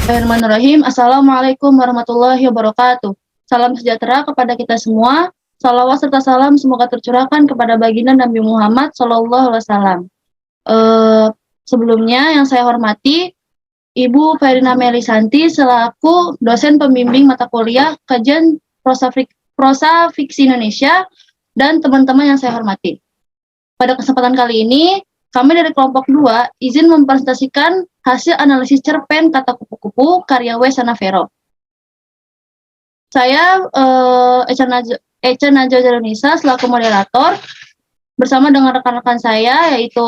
Bismillahirrahmanirrahim. Assalamualaikum warahmatullahi wabarakatuh. Salam sejahtera kepada kita semua. Salawat serta salam semoga tercurahkan kepada baginda Nabi Muhammad SAW. Sebelumnya yang saya hormati Ibu Ferina Melisanti selaku dosen pembimbing mata kuliah kajian prosa fiksi Indonesia dan teman-teman yang saya hormati. Pada kesempatan kali ini, kami dari kelompok 2 izin mempresentasikan hasil analisis cerpen kata kupu-kupu karya W. Sanavero. Saya Echa Najwa Zarunisa selaku moderator bersama dengan rekan-rekan saya yaitu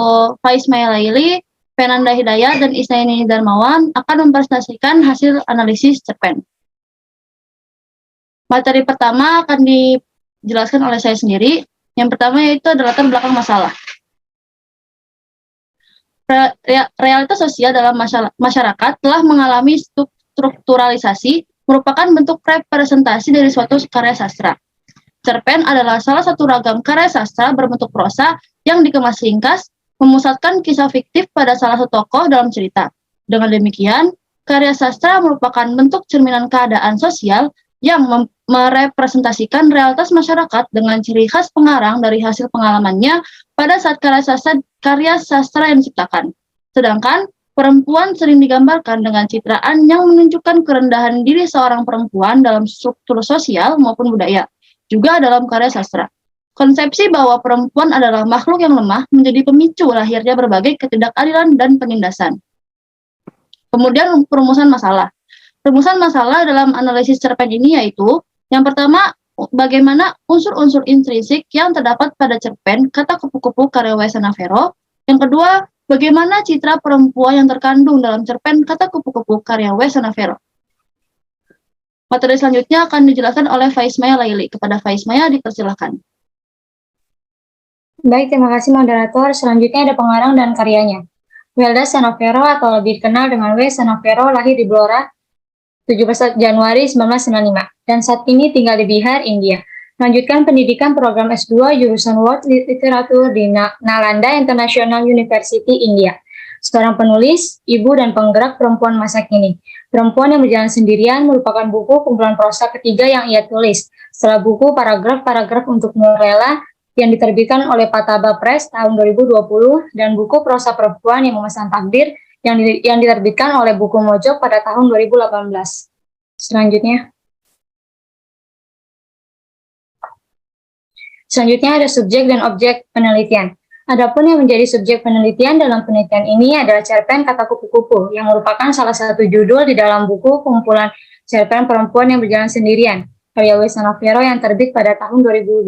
Faiz Maya Laili, Fernanda Hidayat, dan Isnaini Darmawan akan mempresentasikan hasil analisis cerpen. Materi pertama akan dijelaskan oleh saya sendiri. Yang pertama yaitu adalah latar belakang masalah. Realitas sosial dalam masyarakat telah mengalami strukturalisasi, merupakan bentuk representasi dari suatu karya sastra. Cerpen adalah salah satu ragam karya sastra berbentuk prosa yang dikemas ringkas, memusatkan kisah fiktif pada salah satu tokoh dalam cerita. Dengan demikian, karya sastra merupakan bentuk cerminan keadaan sosial yang merepresentasikan realitas masyarakat dengan ciri khas pengarang dari hasil pengalamannya pada saat karya sastra yang diciptakan. Sedangkan perempuan sering digambarkan dengan citraan yang menunjukkan kerendahan diri seorang perempuan dalam struktur sosial maupun budaya, juga dalam karya sastra. Konsepsi bahwa perempuan adalah makhluk yang lemah menjadi pemicu lahirnya berbagai ketidakadilan dan penindasan. Kemudian perumusan masalah. Rumusan masalah dalam analisis cerpen ini yaitu, yang pertama, bagaimana unsur-unsur intrinsik yang terdapat pada cerpen kata kupu-kupu karya W. Sanavero. Yang kedua, bagaimana citra perempuan yang terkandung dalam cerpen kata kupu-kupu karya W. Sanavero. Materi selanjutnya akan dijelaskan oleh Faiz Maya Laili. Kepada Faiz Maya dipersilakan. Baik, terima kasih moderator. Selanjutnya ada pengarang dan karyanya. Welda Sanavero atau lebih dikenal dengan W. Sanavero lahir di Blora 17 Januari 1995 dan saat ini tinggal di Bihar, India. Melanjutkan pendidikan program S2 jurusan World Literature di Nalanda International University, India. Seorang penulis, ibu, dan penggerak perempuan masa kini. Perempuan yang berjalan sendirian merupakan buku kumpulan prosa ketiga yang ia tulis setelah buku Paragraf-Paragraf untuk Nurlela yang diterbitkan oleh Pataba Press tahun 2020 dan buku prosa perempuan yang memesan takdir yang diterbitkan oleh Buku Mojok pada tahun 2018. Selanjutnya ada subjek dan objek penelitian. Adapun yang menjadi subjek penelitian dalam penelitian ini adalah cerpen kata kupu-kupu yang merupakan salah satu judul di dalam buku kumpulan cerpen perempuan yang berjalan sendirian karya W. Sanavero yang terbit pada tahun 2022.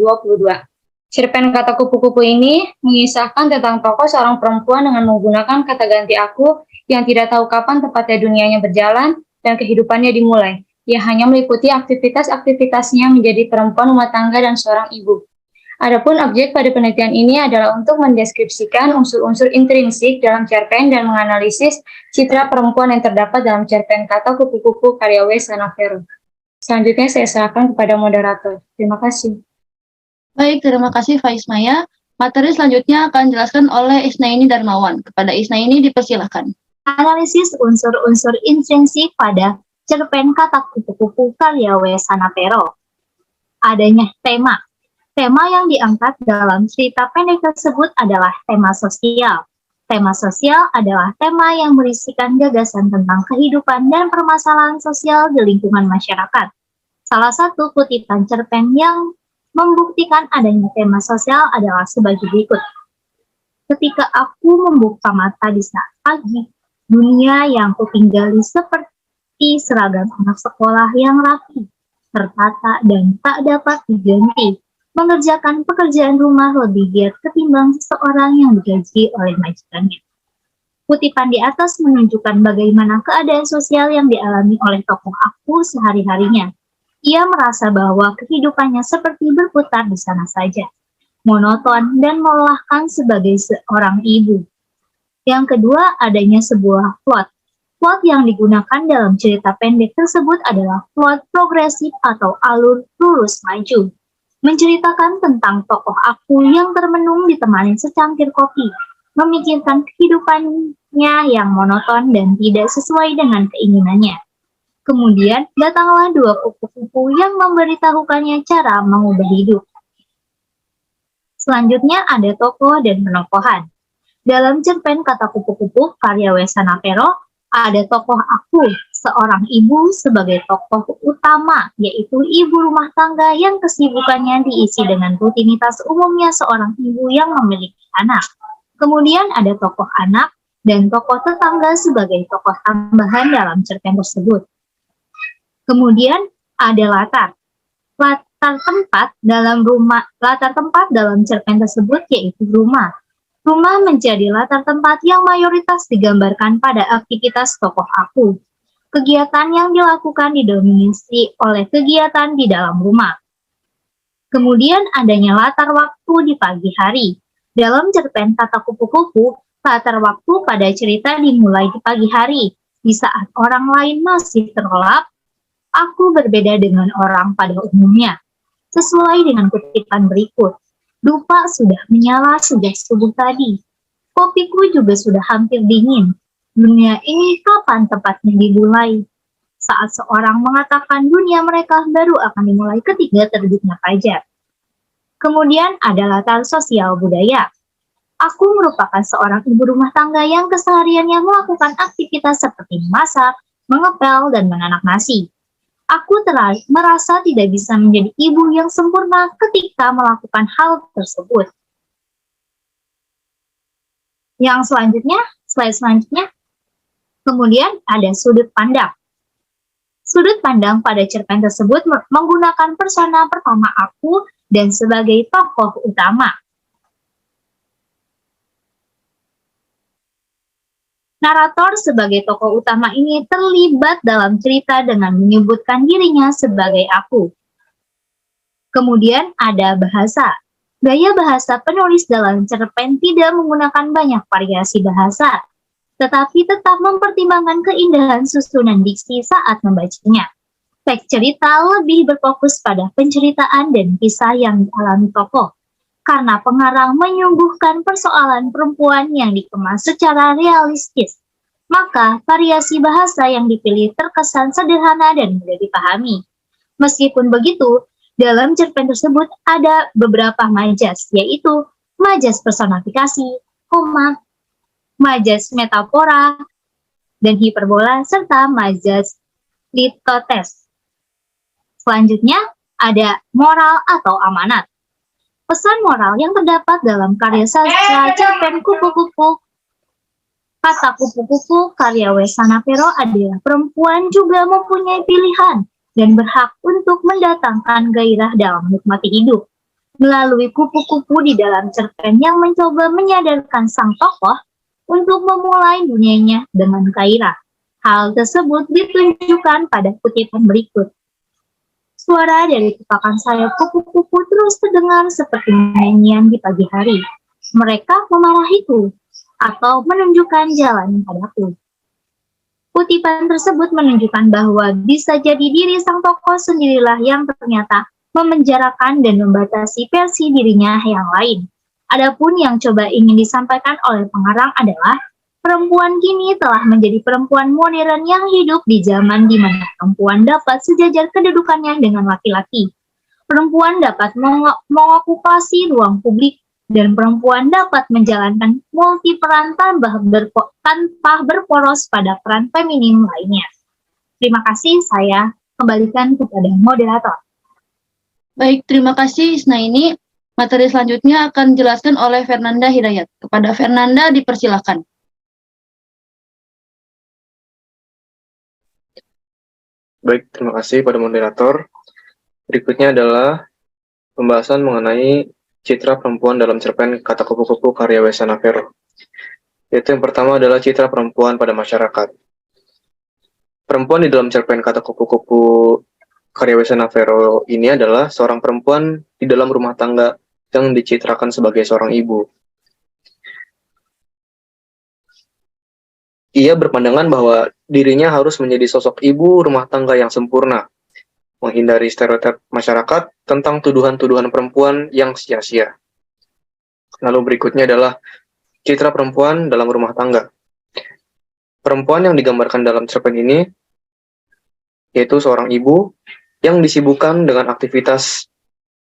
Cerpen kata kupu-kupu ini mengisahkan tentang tokoh seorang perempuan dengan menggunakan kata ganti aku yang tidak tahu kapan tepatnya dunianya berjalan dan kehidupannya dimulai. Ia hanya meliputi aktivitas-aktivitasnya menjadi perempuan rumah tangga dan seorang ibu. Adapun objek pada penelitian ini adalah untuk mendeskripsikan unsur-unsur intrinsik dalam cerpen dan menganalisis citra perempuan yang terdapat dalam cerpen kata kupu-kupu karya W. Sanavero. Selanjutnya saya serahkan kepada moderator. Terima kasih. Baik, terima kasih Faiz Maya. Materi selanjutnya akan dijelaskan oleh Isnaini Darmawan. Kepada Isnaini dipersilakan. Analisis unsur-unsur intrinsik pada cerpen kata kupu-kupu karya W. Sanavero. Adanya tema. Tema yang diangkat dalam cerita pendek tersebut adalah tema sosial. Tema sosial adalah tema yang berisikan gagasan tentang kehidupan dan permasalahan sosial di lingkungan masyarakat. Salah satu kutipan cerpen yang membuktikan adanya tema sosial adalah sebagai berikut. Ketika aku membuka mata di saat pagi, dunia yang kutinggali seperti seragam anak sekolah yang rapi, tertata dan tak dapat diganti, mengerjakan pekerjaan rumah lebih giat ketimbang seseorang yang digaji oleh majikannya. Kutipan di atas menunjukkan bagaimana keadaan sosial yang dialami oleh tokoh aku sehari-harinya. Ia merasa bahwa kehidupannya seperti berputar di sana saja, monoton dan melelahkan sebagai seorang ibu. Yang kedua, adanya sebuah plot. Plot yang digunakan dalam cerita pendek tersebut adalah plot progresif atau alur lurus maju. Menceritakan tentang tokoh aku yang termenung ditemani secangkir kopi, memikirkan kehidupan yang monoton dan tidak sesuai dengan keinginannya. Kemudian datanglah dua kupu-kupu yang memberitahukannya cara mengubah hidup. Selanjutnya ada tokoh dan penokohan. Dalam cerpen Kata Kupu-Kupu karya Wesana Pero, ada tokoh aku, seorang ibu sebagai tokoh utama, yaitu ibu rumah tangga yang kesibukannya diisi dengan rutinitas umumnya seorang ibu yang memiliki anak. Kemudian ada tokoh anak dan tokoh tetangga sebagai tokoh tambahan dalam cerpen tersebut. Kemudian ada latar tempat dalam cerpen tersebut yaitu rumah. Rumah menjadi latar tempat yang mayoritas digambarkan pada aktivitas tokoh aku. Kegiatan yang dilakukan didominasi oleh kegiatan di dalam rumah. Kemudian adanya latar waktu di pagi hari. Dalam cerpen Kata Kupu-Kupu, latar waktu pada cerita dimulai di pagi hari. Di saat orang lain masih terlelap, aku berbeda dengan orang pada umumnya. Sesuai dengan kutipan berikut. Dupa sudah menyala sejak subuh tadi. Kopiku juga sudah hampir dingin. Dunia ini kapan tepatnya dimulai? Saat seorang mengatakan dunia mereka baru akan dimulai ketika terbitnya fajar. Kemudian ada latar sosial budaya. Aku merupakan seorang ibu rumah tangga yang kesehariannya melakukan aktivitas seperti memasak, mengepel, dan menanak nasi. Aku merasa tidak bisa menjadi ibu yang sempurna ketika melakukan hal tersebut. Slide selanjutnya, kemudian ada sudut pandang. Sudut pandang pada cerpen tersebut menggunakan persona pertama aku dan sebagai tokoh utama. Narator sebagai tokoh utama ini terlibat dalam cerita dengan menyebutkan dirinya sebagai aku. Kemudian ada bahasa. Gaya bahasa penulis dalam cerpen tidak menggunakan banyak variasi bahasa, tetapi tetap mempertimbangkan keindahan susunan diksi saat membacanya. Teks cerita lebih berfokus pada penceritaan dan kisah yang dialami tokoh, karena pengarang menyuguhkan persoalan perempuan yang dikemas secara realistis. Maka variasi bahasa yang dipilih terkesan sederhana dan mudah dipahami. Meskipun begitu, dalam cerpen tersebut ada beberapa majas, yaitu majas personifikasi, majas metafora, dan hiperbola, serta majas litotes. Selanjutnya, ada moral atau amanat. Pesan moral yang terdapat dalam karya sastra cerpen Kupu-Kupu Kata Kupu-Kupu karya Wesana Pero adalah perempuan juga mempunyai pilihan dan berhak untuk mendatangkan gairah dalam menikmati hidup. Melalui kupu-kupu di dalam cerpen yang mencoba menyadarkan sang tokoh untuk memulai dunianya dengan gairah. Hal tersebut ditunjukkan pada kutipan berikut. Suara dari kepakan sayap kupu-kupu terus terdengar seperti nyanyian di pagi hari. Mereka memarahiku atau menunjukkan jalan padaku. Kutipan tersebut menunjukkan bahwa bisa jadi diri sang tokoh sendirilah yang ternyata memenjarakan dan membatasi versi dirinya yang lain. Adapun yang coba ingin disampaikan oleh pengarang adalah perempuan kini telah menjadi perempuan modern yang hidup di zaman di mana perempuan dapat sejajar kedudukannya dengan laki-laki. Perempuan dapat mengokupasi ruang publik dan perempuan dapat menjalankan multi peran tanpa berporos pada peran feminim lainnya. Terima kasih, saya kembalikan kepada moderator. Baik, terima kasih Isnaini. Materi selanjutnya akan dijelaskan oleh Fernanda Hidayat. Kepada Fernanda dipersilakan. Baik, terima kasih pada moderator. Berikutnya adalah pembahasan mengenai citra perempuan dalam cerpen Kata Kupu-Kupu karya Wesana Pero. Yaitu yang pertama adalah citra perempuan pada masyarakat. Perempuan di dalam cerpen Kata Kupu-Kupu karya Wesana Pero ini adalah seorang perempuan di dalam rumah tangga yang dicitrakan sebagai seorang ibu. Ia berpandangan bahwa dirinya harus menjadi sosok ibu rumah tangga yang sempurna, menghindari stereotip masyarakat tentang tuduhan-tuduhan perempuan yang sia-sia. Lalu berikutnya adalah citra perempuan dalam rumah tangga. perempuan yang digambarkan dalam cerpen ini yaitu seorang ibu yang disibukkan dengan aktivitas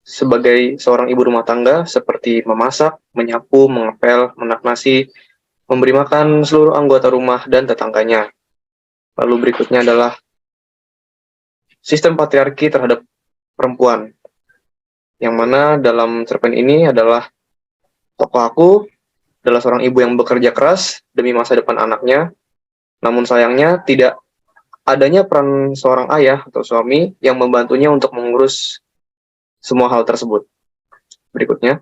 sebagai seorang ibu rumah tangga seperti memasak, menyapu, mengepel, menak nasi, memberi makan seluruh anggota rumah dan tetangganya. Lalu berikutnya adalah sistem patriarki terhadap perempuan, yang mana dalam cerpen ini adalah tokoh aku adalah seorang ibu yang bekerja keras demi masa depan anaknya, namun sayangnya tidak adanya peran seorang ayah atau suami yang membantunya untuk mengurus semua hal tersebut. Berikutnya.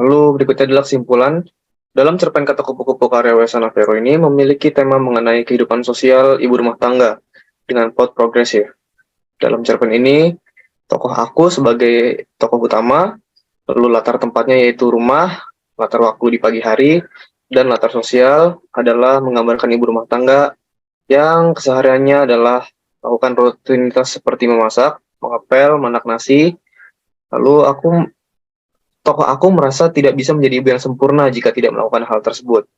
Lalu berikutnya adalah kesimpulan. Dalam cerpen Kata Kupu-Kupu karya W. Sanavero ini memiliki tema mengenai kehidupan sosial ibu rumah tangga dengan plot progresif. Dalam cerpen ini, tokoh aku sebagai tokoh utama, lalu latar tempatnya yaitu rumah, latar waktu di pagi hari, dan latar sosial adalah menggambarkan ibu rumah tangga yang kesehariannya adalah melakukan rutinitas seperti memasak, mengepel, menak nasi. Lalu tokoh aku merasa tidak bisa menjadi ibu yang sempurna jika tidak melakukan hal tersebut.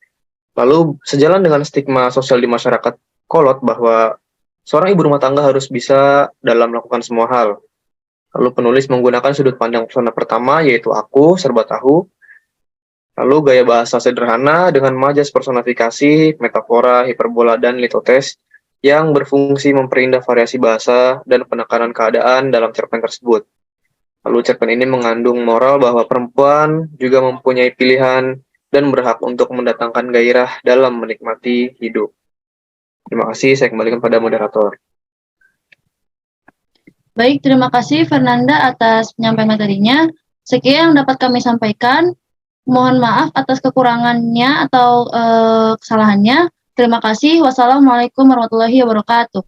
Lalu sejalan dengan stigma sosial di masyarakat kolot bahwa seorang ibu rumah tangga harus bisa dalam melakukan semua hal. Lalu penulis menggunakan sudut pandang persona pertama yaitu aku, serba tahu. Lalu gaya bahasa sederhana dengan majas personifikasi, metafora, hiperbola, dan litotes yang berfungsi memperindah variasi bahasa dan penekanan keadaan dalam cerpen tersebut. Lalu cerpen ini mengandung moral bahwa perempuan juga mempunyai pilihan dan berhak untuk mendatangkan gairah dalam menikmati hidup. Terima kasih, saya kembalikan pada moderator. Baik, terima kasih Fernanda atas penyampaian materinya. Sekian yang dapat kami sampaikan. Mohon maaf atas kekurangannya atau kesalahannya. Terima kasih. Wassalamualaikum warahmatullahi wabarakatuh.